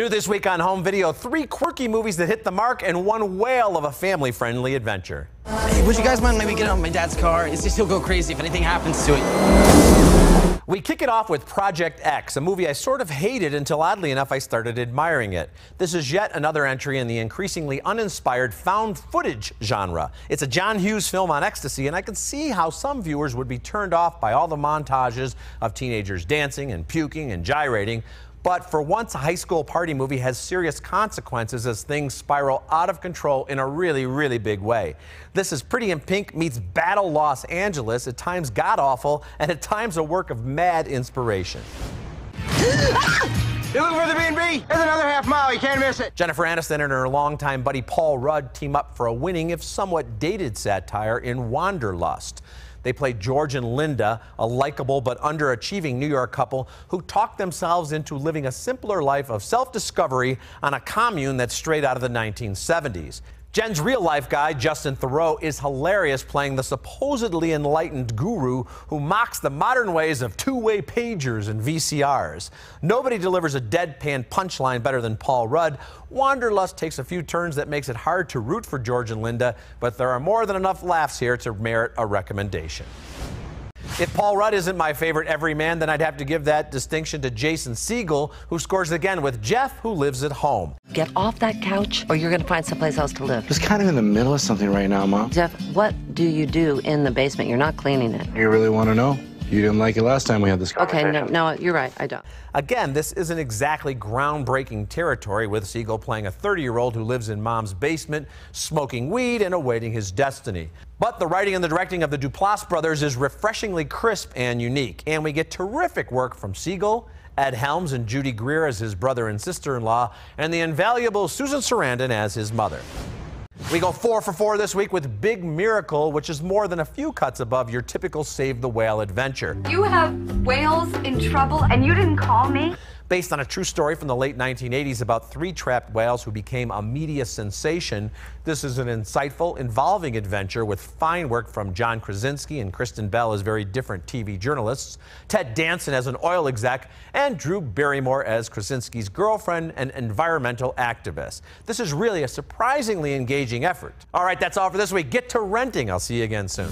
New this week on Home Video, 3 quirky movies that hit the mark and 1 whale of a family-friendly adventure. Hey, would you guys mind maybe getting out my dad's car? It's just he'll go crazy if anything happens to it. We kick it off with Project X, a movie I sort of hated until oddly enough I started admiring it. This is yet another entry in the increasingly uninspired found footage genre. It's a John Hughes film on ecstasy, and I can see how some viewers would be turned off by all the montages of teenagers dancing and puking and gyrating. But for once, a high school party movie has serious consequences as things spiral out of control in a really, really big way. This is Pretty in Pink meets Battle Los Angeles, at times god-awful, and at times a work of mad inspiration. You looking for the B&B? There's another half mile, you can't miss it. Jennifer Aniston and her longtime buddy Paul Rudd team up for a winning, if somewhat dated, satire in Wanderlust. They play George and Linda, a likable but underachieving New York couple who talked themselves into living a simpler life of self-discovery on a commune that's straight out of the 1970s. Jen's real-life guy, Justin Theroux, is hilarious playing the supposedly enlightened guru who mocks the modern ways of two-way pagers and VCRs. Nobody delivers a deadpan punchline better than Paul Rudd. Wanderlust takes a few turns that makes it hard to root for George and Linda, but there are more than enough laughs here to merit a recommendation. If Paul Rudd isn't my favorite everyman, then I'd have to give that distinction to Jason Segel, who scores again with Jeff, who lives at home. Get off that couch or you're going to find someplace else to live. Just kind of in the middle of something right now, Mom. Jeff, what do you do in the basement? You're not cleaning it. You really want to know? You didn't like it last time we had this conversation. Okay, no, you're right, I don't. Again, this isn't exactly groundbreaking territory, with Segel playing a 30-year-old who lives in Mom's basement, smoking weed and awaiting his destiny. But the writing and the directing of the Duplass brothers is refreshingly crisp and unique, and we get terrific work from Segel, Ed Helms and Judy Greer as his brother and sister-in-law, and the invaluable Susan Sarandon as his mother. We go 4 for 4 this week with Big Miracle, which is more than a few cuts above your typical Save the Whale adventure. You have whales in trouble and you didn't call me? Based on a true story from the late 1980s about 3 trapped whales who became a media sensation, this is an insightful, involving adventure with fine work from John Krasinski and Kristen Bell as very different TV journalists, Ted Danson as an oil exec, and Drew Barrymore as Krasinski's girlfriend and environmental activist. This is really a surprisingly engaging effort. All right, that's all for this week. Get to renting. I'll see you again soon.